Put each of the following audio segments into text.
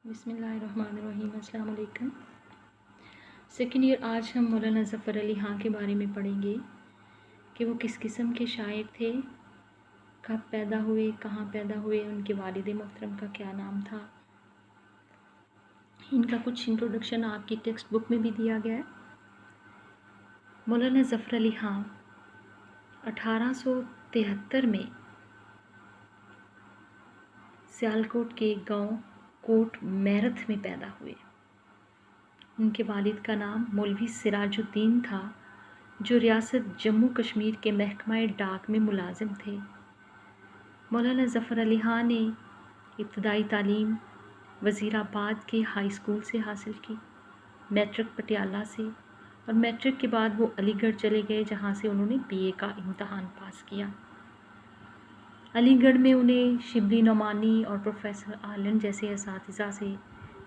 बिस्मिल्लाहिर्रहमानिर्रहीम। अस्सलाम वालेकुम। Second year. आज हम मौलाना ज़फ़र अली ख़ान के बारे में पढ़ेंगे कि वो किस किस्म के शायर थे, कब पैदा हुए, कहाँ पैदा हुए, उनके वालिद मोहतरम का क्या नाम था। इनका कुछ इंट्रोडक्शन आपकी टेक्स्ट बुक में भी दिया गया है। मौलाना ज़फ़र अली ख़ान 1873 में सियालकोट के गांव कोट मैरथ में पैदा हुए। उनके वालिद का नाम मौलवी सिराजुद्दीन था, जो रियासत जम्मू कश्मीर के महकमा डाक में मुलाजिम थे। मौलाना ज़फ़र अली ख़ान ने इब्तदाई तालीम वज़ीराबाद के हाई स्कूल से हासिल की, मैट्रिक पटियाला से, और मैट्रिक के बाद वो अलीगढ़ चले गए, जहाँ से उन्होंने बीए का इम्तहान पास किया। अलीगढ़ में उन्हें शिबली नोमानी और प्रोफेसर आलन जैसे असातिज़ा से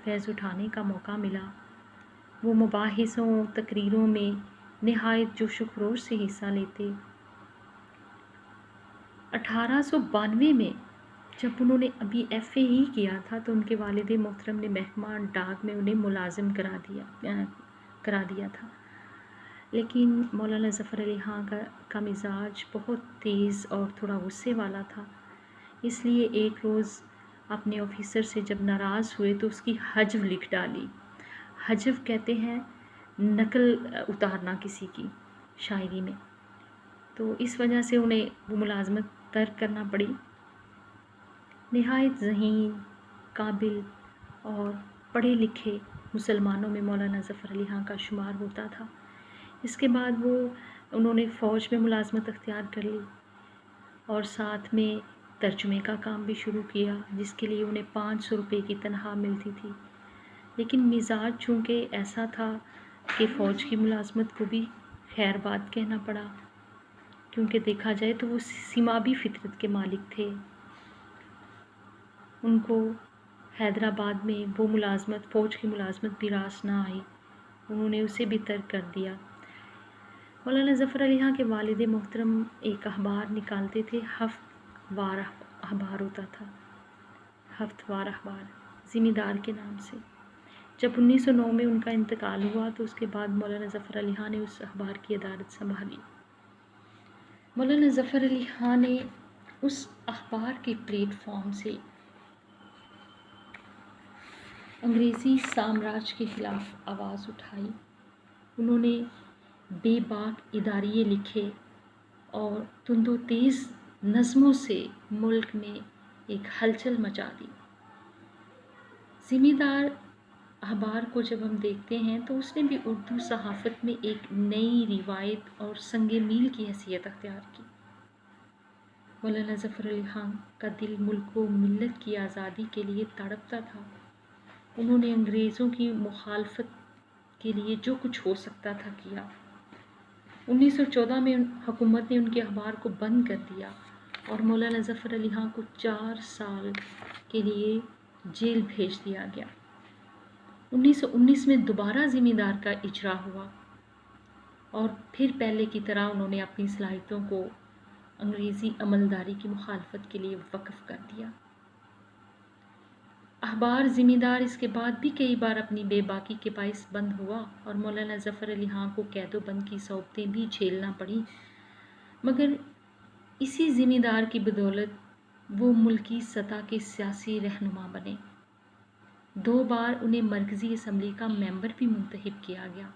फैज़ उठाने का मौका मिला। वो मुबाहिसों, तकरीरों में नहायत जोश व खरोश से हिस्सा लेते। 1892 में जब उन्होंने अभी FA ही किया था, तो उनके वालिद मोहतरम ने महकमा डाक में उन्हें मुलाजिम करा दिया था। लेकिन मौलाना ज़फ़र अली ख़ान का मिजाज बहुत तेज़ और थोड़ा गुस्से वाला था, इसलिए एक रोज़ अपने ऑफिसर से जब नाराज़ हुए तो उसकी हजव लिख डाली। हजव कहते हैं नकल उतारना किसी की शायरी में। तो इस वजह से उन्हें वो मुलाजमत तर्क करना पड़ी। नहायत ज़हीन, काबिल और पढ़े लिखे मुसलमानों में मौलाना ज़फ़र अली ख़ान का शुमार होता था। इसके बाद उन्होंने फ़ौज में मुलाजमत अख्तियार कर ली और साथ में तर्जुमे का काम भी शुरू किया, जिसके लिए उन्हें 500 रुपये की तनख्वाह मिलती थी। लेकिन मिजाज चूँकि ऐसा था कि फ़ौज की मुलाजमत को भी खैर बात कहना पड़ा, क्योंकि देखा जाए तो वो सीमाबी फितरत के मालिक थे। उनको हैदराबाद में वो मुलाजमत, फ़ौज की मुलाजमत भी रास ना आई, उन्होंने उसे भी तर्क कर दिया। मौलाना ज़फ़र अली ख़ान के वालिद मोहतरम एक अखबार निकालते थे, हफ्तवार अखबार होता था, हफ्तवार अखबार ज़िम्मेदार के नाम से। जब 1909 में उनका इंतकाल हुआ तो उसके बाद मौलाना ज़फ़र अली ख़ान ने उस अखबार की अदालत संभाली। मौलाना ज़फ़र अली ख़ान ने उस अखबार के प्लेटफॉर्म से अंग्रेज़ी साम्राज्य के ख़िलाफ़ आवाज़ उठाई। उन्होंने बेबाक इदारिये लिखे और तुंदो तेज़ नज़मों से मुल्क में एक हलचल मचा दी। ज़िम्मेदार अखबार को जब हम देखते हैं तो उसने भी उर्दू सहाफ़त में एक नई रिवायत और संगे मील की हैसियत अख्तियार की। मौलाना ज़फ़र अली ख़ान का दिल मुल्क व मिल्लत की आज़ादी के लिए तड़पता था। उन्होंने अंग्रेज़ों की मुखालफत के लिए जो कुछ हो सकता था किया। 1914 में हुकूमत ने उनके अखबार को बंद कर दिया और मौलाना ज़फ़र अली ख़ान को 4 साल के लिए जेल भेज दिया गया। 1919 में दोबारा ज़िम्मेदार का इजरा हुआ और फिर पहले की तरह उन्होंने अपनी सलाहियतों को अंग्रेज़ी अमलदारी की मुखालफत के लिए वक़्फ़ कर दिया। अखबार ज़िम्मेदार इसके बाद भी कई बार अपनी बेबाकी के बाइस बंद हुआ और मौलाना ज़फ़र अली ख़ान को कैदो बंद की सौबतें भी झेलना पड़ी, मगर इसी ज़िम्मेदार की बदौलत वो मुल्की सतह के सियासी रहनुमा बने। 2 बार उन्हें मरकज़ी असम्बली का मेंबर भी मुंतखब किया गया।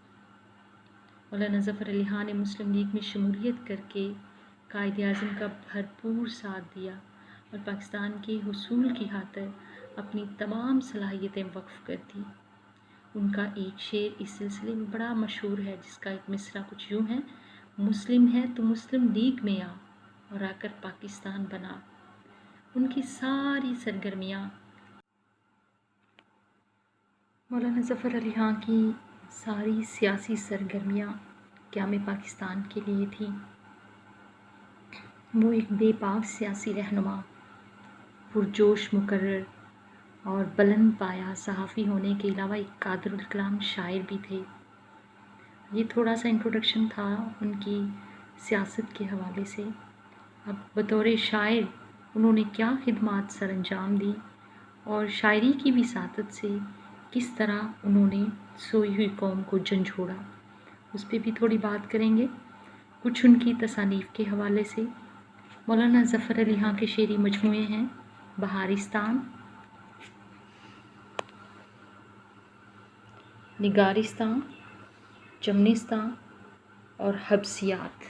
मौलाना ज़फ़र अली ख़ान ने मुस्लिम लीग में शमूलियत करके कायद-ए-आज़म का भरपूर साथ दिया और पाकिस्तान के हुसूल की खातिर अपनी तमाम सलाहियतें वक्फ कर दी। उनका एक शेर इस सिलसिले में बड़ा मशहूर है, जिसका एक मिसरा कुछ यूँ है: मुस्लिम है तो मुस्लिम लीग में आ और आकर पाकिस्तान बना। उनकी सारी सरगर्मियाँ, मौलाना ज़फ़र अली ख़ान की सारी सियासी सरगर्मियाँ क़याम पाकिस्तान के लिए थी। वो एक बेबाक सियासी रहनुमा, पुरजोश मुकर्रर और बुलंद पाया सहाफ़ी होने के अलावा एक कादिरुल कलाम शायर भी थे। ये थोड़ा सा इंट्रोडक्शन था उनकी सियासत के हवाले से। अब बतौर शायर उन्होंने क्या खिदमात सर अंजाम दी اور شاعری کی وساطت سے کس طرح انہوں نے سوئی ہوئی قوم کو جھنجھوڑا، اس پہ بھی تھوڑی بات کریں گے۔ کچھ ان کی تصانیف کے حوالے سے مولانا ظفر علی خاں کے شعری مجموعے ہیں بہارستان، نگارستان، چمنستان اور حبسیات،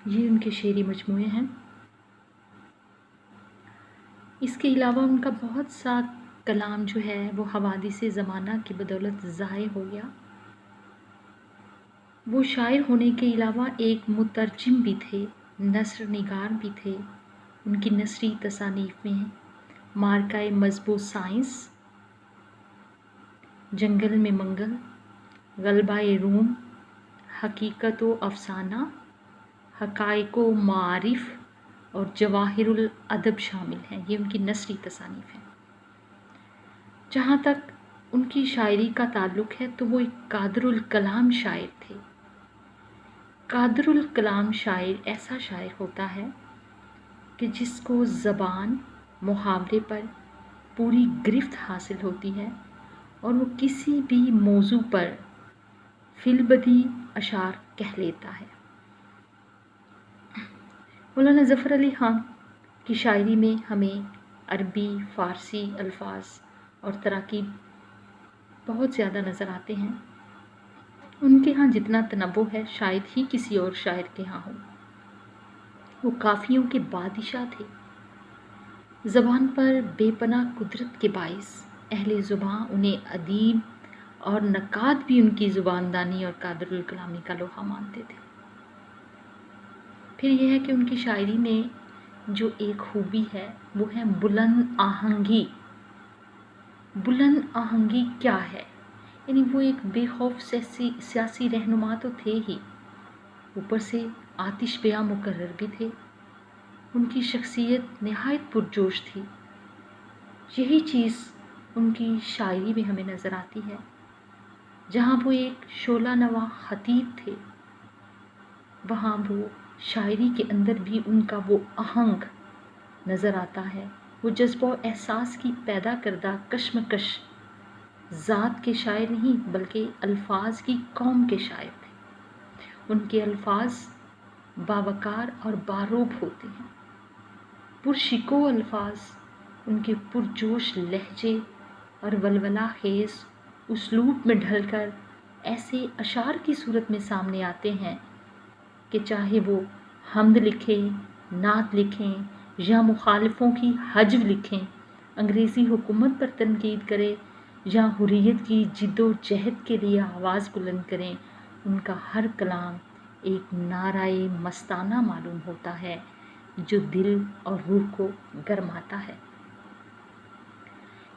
یہ ان کے شعری مجموعے ہیں۔ اس کے علاوہ ان کا بہت سا کلام جو ہے وہ حوادث زمانہ کی بدولت ضائع ہو گیا۔ وہ شاعر ہونے کے علاوہ ایک مترجم بھی تھے، نثر نگار بھی تھے۔ ان کی نثری تصانیف میں مارکہ مذہب و سائنس، جنگل میں منگل، غلبہ روم، حقیقت و افسانہ، حقائق و معارف اور جواہر الادب شامل ہیں۔ یہ ان کی نثری تصانیف ہیں۔ جہاں تک ان کی شاعری کا تعلق ہے تو وہ ایک قادر الکلام شاعر تھے۔ قادر الکلام شاعر ایسا شاعر ہوتا ہے کہ جس کو زبان محاورے پر پوری گرفت حاصل ہوتی ہے اور وہ کسی بھی موضوع پر فی البدیہہ اشعار کہہ لیتا ہے۔ مولانا ظفر علی خاں کی شاعری میں ہمیں عربی، فارسی الفاظ اور تراکیب بہت زیادہ نظر آتے ہیں۔ ان کے ہاں جتنا تنوع ہے شاید ہی کسی اور شاعر کے ہاں ہو۔ وہ قافیوں کے بادشاہ تھے۔ زبان پر بے پناہ قدرت کے باعث اہل زباں انہیں ادیب اور نقاد بھی ان کی زباندانی اور قادر الکلامی کا لوحہ مانتے تھے۔ پھر یہ ہے کہ ان کی شاعری میں جو ایک خوبی ہے وہ ہے بلند آہنگی۔ بلند آہنگی کیا ہے؟ یعنی وہ ایک بے خوف سیاسی رہنما تو تھے ہی، اوپر سے آتش بیاں مقرر بھی تھے۔ ان کی شخصیت نہایت پرجوش تھی۔ یہی چیز ان کی شاعری میں ہمیں نظر آتی ہے۔ جہاں وہ ایک شعلہ نوا خطیب تھے، وہاں وہ شاعری کے اندر بھی ان کا وہ آہنگ نظر آتا ہے۔ وہ جذبہ و احساس کی پیدا کردہ کشمکش ذات کے شاعر نہیں بلکہ الفاظ کی قوم کے شاعر تھے۔ ان کے الفاظ باوقار اور باروب ہوتے ہیں۔ پرشکوہ الفاظ ان کے پرجوش لہجے اور ولولہ خیز اسلوب میں ڈھل کر ایسے اشعار کی صورت میں سامنے آتے ہیں کہ چاہے وہ حمد لکھیں، نعت لکھیں یا مخالفوں کی حجو لکھیں، انگریزی حکومت پر تنقید کریں یا حریت کی جد و جہد کے لیے آواز بلند کریں، ان کا ہر کلام ایک نعرہ مستانہ معلوم ہوتا ہے جو دل اور روح کو گرماتا ہے۔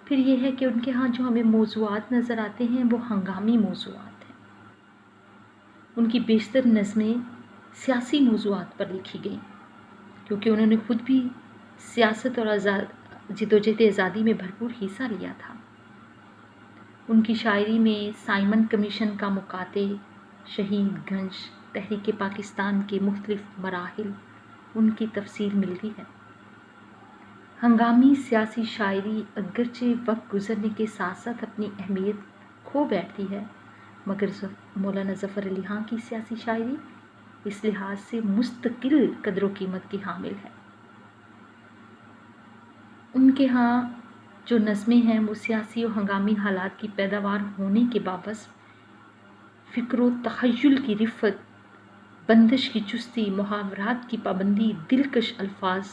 پھر یہ ہے کہ ان کے ہاں جو ہمیں موضوعات نظر آتے ہیں وہ ہنگامی موضوعات ہیں۔ ان کی بیشتر نظمیں سیاسی موضوعات پر لکھی گئیں کیونکہ انہوں نے خود بھی سیاست اور جد و جہد آزادی میں بھرپور حصہ لیا تھا۔ ان کی شاعری میں سائمن کمیشن کا مقاطع، شہید گنج، تحریک پاکستان کے مختلف مراحل ان کی تفصیل ملتی ہے۔ ہنگامی سیاسی شاعری اگرچہ وقت گزرنے کے ساتھ ساتھ اپنی اہمیت کھو بیٹھتی ہے، مگر مولانا ظفر علی خاں کی سیاسی شاعری اس لحاظ سے مستقل قدر و قیمت کی حامل ہے۔ ان کے ہاں جو نظمیں ہیں وہ سیاسی و ہنگامی حالات کی پیداوار ہونے کے باوجود فکر و تخیل کی رفت، بندش کی چستی، محاورات کی پابندی، دلکش الفاظ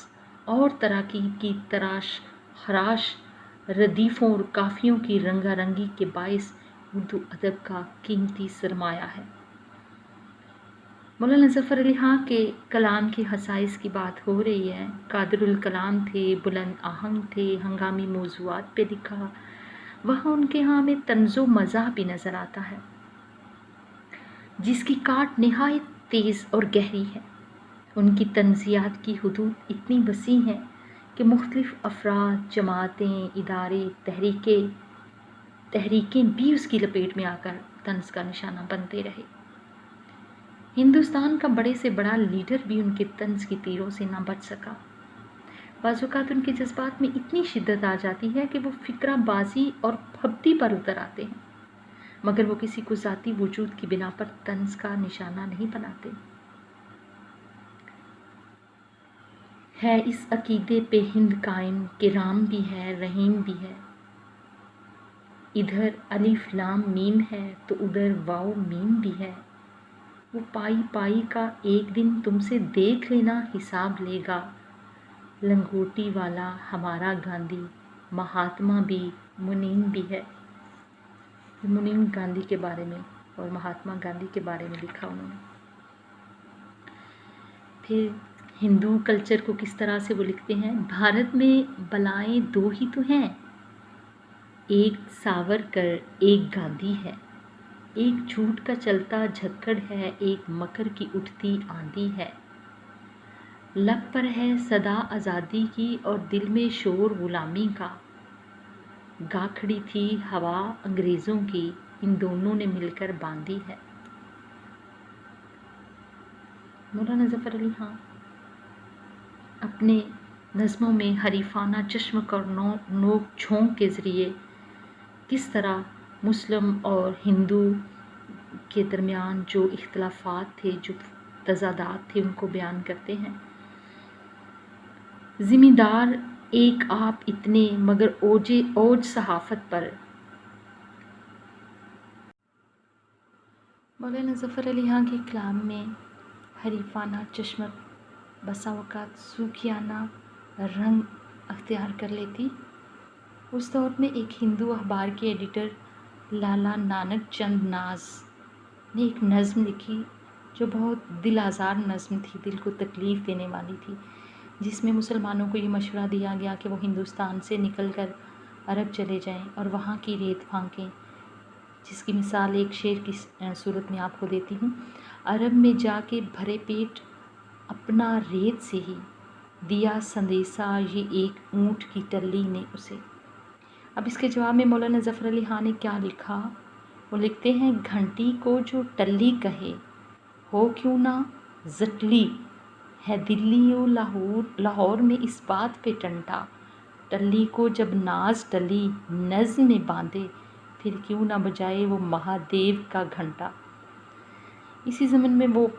اور تراکیب کی تراش خراش، ردیفوں اور قافیوں کی رنگا رنگی کے باعث اردو ادب کا قیمتی سرمایہ ہے۔ مولانا ظفر علی خاں کے کلام کے خصائص کی بات ہو رہی ہے۔ قادر الکلام تھے، بلند آہنگ تھے، ہنگامی موضوعات پہ لکھا، وہاں ان کے ہاں میں طنز و مزاح بھی نظر آتا ہے جس کی کاٹ نہایت تیز اور گہری ہے۔ ان کی طنزیات کی حدود اتنی وسیع ہیں کہ مختلف افراد، جماعتیں، ادارے، تحریکیں بھی اس کی لپیٹ میں آ کر طنز کا نشانہ بنتے رہے۔ ہندوستان کا بڑے سے بڑا لیڈر بھی ان کے طنز کی تیروں سے نہ بچ سکا۔ बाज़ औक़ात उनके जज्बात में इतनी शिद्दत आ जाती है कि वो फ़िक्रा बाज़ी और फब्ती पर उतर आते हैं, मगर वो किसी को ज़ाती वजूद की बिना पर तंज का निशाना नहीं बनाते। है इस अकीदे पे हिंद कायम कि राम भी है रहीम भी है, इधर अलिफ लाम मीम है तो उधर वाओ मीम भी है। वो पाई पाई का एक दिन तुमसे देख लेना हिसाब लेगा, लंगोटी वाला हमारा गांधी महात्मा भी मुनीम भी है। मुनीम गांधी के बारे में और महात्मा गांधी के बारे में लिखा उन्होंने। फिर हिंदू कल्चर को किस तरह से वो लिखते हैं, भारत में बलाएं दो ही तो हैं, एक सावरकर एक गांधी है, एक झूठ का चलता झक्कड़ है, एक मकर की उठती आंधी है। लब पर है सदा आज़ादी की और दिल में शोर गुलामी का, गाखड़ी थी हवा अंग्रेज़ों की, इन दोनों ने मिलकर बांधी है। मौलाना ज़फ़र अली खां अपने नज़्मों में हरीफाना चश्म और नोक झोंक के ज़रिए किस तरह मुस्लिम और हिंदू के दरमियान जो इख्तलाफात थे, जो तज़ादात थे, उनको बयान करते हैं। ज़िम्मेदार एक आप इतने मगर ओज सहाफ़त पर। मौलाना ज़फ़र अली खां के कलाम में हरीफाना चश्म बसा औक़ात सूखियाना रंग अख्तियार कर लेती। उस दौर में एक हिंदू अखबार के एडिटर लाला नानक चंद नाज ने एक नज़्म लिखी जो बहुत दिल आज़ार नज़्म थी, दिल को तकलीफ़ देने वाली थी, जिसमें मुसलमानों को ये मशवरा दिया गया कि वो हिंदुस्तान से निकलकर अरब चले जाएं और वहाँ की रेत फांकें, जिसकी मिसाल एक शेर की सूरत में आपको देती हूँ। अरब में जाके भरे पेट अपना रेत से ही दिया संदेशा ये एक ऊँट की टल्ली ने उसे। अब इसके जवाब में मौलाना ज़फ़र अली खां ने क्या लिखा, वो लिखते हैं, घंटी को जो टल्ली कहे हो क्यों ना जटली, है दिल्ली और लाहौर में इस बात पे टंटा, टल्ली को जब नाज टली नज़्म में बांधे, फिर क्यों ना बजाए वो महादेव का घंटा। इसी ज़मन में वो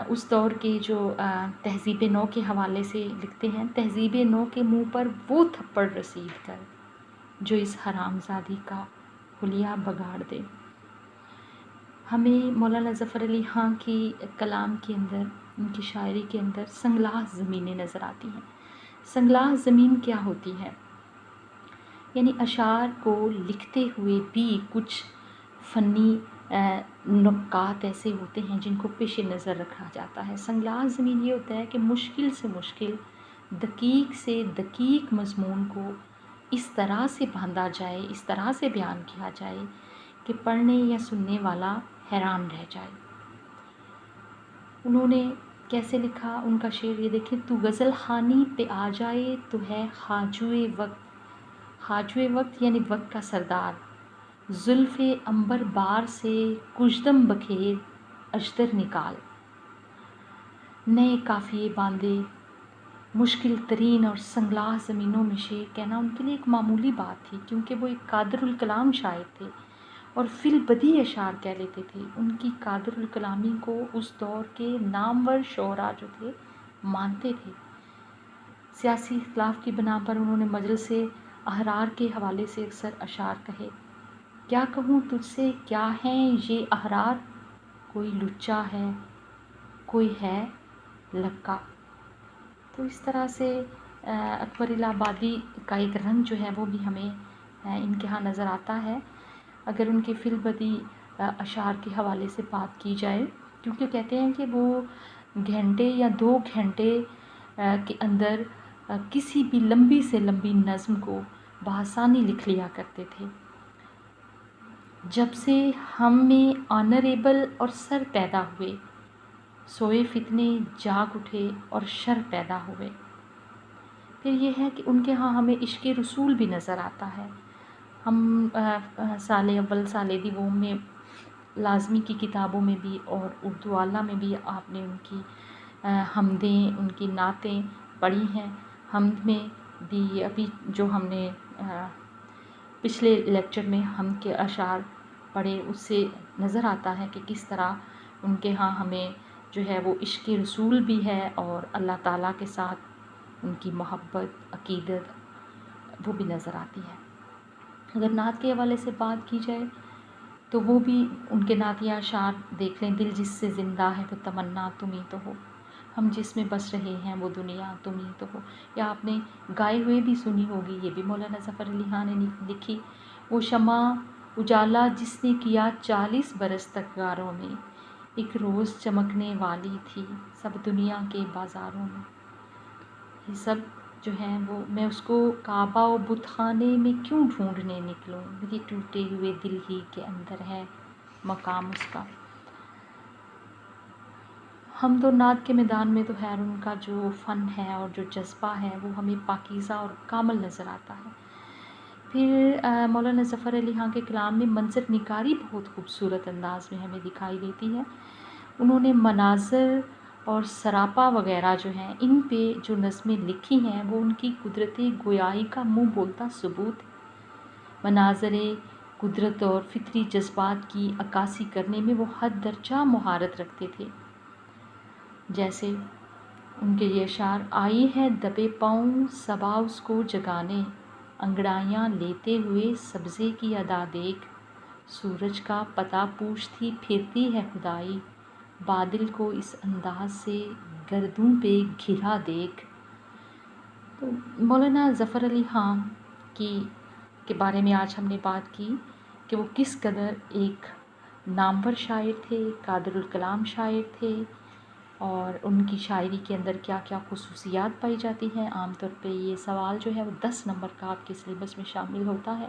उस दौर के जो तहज़ीब नौ के हवाले से लिखते हैं, तहज़ीब नौ के मुँह पर वो थप्पड़ रसीद कर जो इस हरामज़ादी का हुलिया बगाड़ दे। हमें मौलाना ज़फ़र अली खां की कलाम के अंदर, उनकी शायरी के अंदर संगलाह ज़मीनें नज़र आती हैं। संगलाह ज़मीन क्या होती है, यानी अशार को लिखते हुए भी कुछ फ़नी नुकात ऐसे होते हैं जिनको पेश नज़र रखा जाता है। संगलाह ज़मीन ये होता है कि मुश्किल से मुश्किल, दकीक से दकीक मज़मून को इस तरह से बांधा जाए, इस तरह से बयान किया जाए कि पढ़ने या सुनने वाला हैरान रह जाए। उन्होंने कैसे लिखा, उनका शेर ये देखें, तू गज़ल खानी पे आ जाए तो है खाजुए वक्त, खाजुए वक्त यानी वक्त का सरदार, जुल्फ़े अंबर बार से कुशदम बखेर अजदर निकाल, नए काफ़िए बांधे मुश्किल तरीन और संगलाह ज़मीनों में शेर कहना उनके लिए एक मामूली बात थी, क्योंकि वो एक कादरुल कलाम शायर थे और फिल बदी अशार कह लेते थे। उनकी कादरुल कलामी को उस दौर के नामवर शोरा जो थे मानते थे। सियासी इख्तिलाफ की बिना पर उन्होंने मजलिसे अहरार के हवाले से अक्सर अशार कहे, क्या कहूँ तुझसे क्या हैं ये अहरार, कोई लुच्चा है कोई है लक्का। तो इस तरह से अकबर इलाहाबादी का एक रंग जो है वो भी हमें इनके यहाँ नज़र आता है, अगर उनके फिल बदी अशार के हवाले से बात की जाए, क्योंकि कहते हैं कि वो घंटे या 2 घंटे के अंदर किसी भी लंबी से लंबी नज़्म को बआसानी लिख लिया करते थे। जब से हम में ऑनरेबल और सर पैदा हुए, सोए फितने जाग उठे और शर पैदा हुए। फिर ये है कि उनके यहाँ हमें इश्क़ रसूल भी नज़र आता है। हम साले अव्वल साले दिवों में लाज़मी की किताबों में भी और उर्दू आला में भी आपने उनकी हमदें, उनकी नातें पढ़ी हैं। حمد میں بھی ابھی جو ہم نے پچھلے لیکچر میں حمد کے اشعار پڑھے، اس سے نظر آتا ہے کہ کس طرح ان کے ہاں ہمیں جو ہے وہ عشق رسول بھی ہے اور اللہ تعالیٰ کے ساتھ ان کی محبت، عقیدت وہ بھی نظر آتی ہے۔ اگر نعت کے حوالے سے بات کی جائے تو وہ بھی ان کے نعتیہ اشعار دیکھ لیں، دل جس سے زندہ ہے وہ تمنا تم ہی تو ہو، ہم جس میں بس رہے ہیں وہ دنیا تم ہی تو ہو، یا آپ نے گائے ہوئے بھی سنی ہوگی، یہ بھی مولانا ظفر علی خان نے لکھی، وہ شمع اجالا جس نے کیا 40 برس تک غاروں میں، ایک روز چمکنے والی تھی سب دنیا کے بازاروں میں۔ یہ سب جو ہیں وہ میں اس کو کعبہ و بت خانے میں کیوں ڈھونڈنے نکلوں، میرے ٹوٹے ہوئے دل ہی کے اندر ہے مقام اس کا۔ حمد و نعت کے میدان میں تو خیر ان کا جو فن ہے اور جو جذبہ ہے وہ ہمیں پاکیزہ اور کامل نظر آتا ہے۔ پھر مولانا ظفر علی خان کے کلام میں منظر نگاری بہت خوبصورت انداز میں ہمیں دکھائی دیتی ہے۔ انہوں نے مناظر اور سراپا وغیرہ جو ہیں ان پہ جو نظمیں لکھی ہیں وہ ان کی قدرت گویائی کا منہ بولتا ثبوت ہے۔ مناظر قدرت اور فطری جذبات کی عکاسی کرنے میں وہ حد درجہ مہارت رکھتے تھے۔ جیسے ان کے یہ اشعار، آئی ہے دبے پاؤں صبا اس کو جگانے، انگڑائیاں لیتے ہوئے سبزے کی ادا دیکھ، سورج کا پتہ پوچھتی پھرتی ہے خدائی، بادل کو اس انداز سے گردوں پہ گھرا دیکھ۔ تو مولانا ظفر علی خان کے بارے میں آج ہم نے بات کی کہ وہ کس قدر ایک نامور شاعر تھے، قادر الکلام شاعر تھے، اور ان کی شاعری کے اندر کیا کیا خصوصیات پائی جاتی ہیں۔ عام طور پہ یہ سوال جو ہے وہ 10 نمبر کا آپ کے سلیبس میں شامل ہوتا ہے۔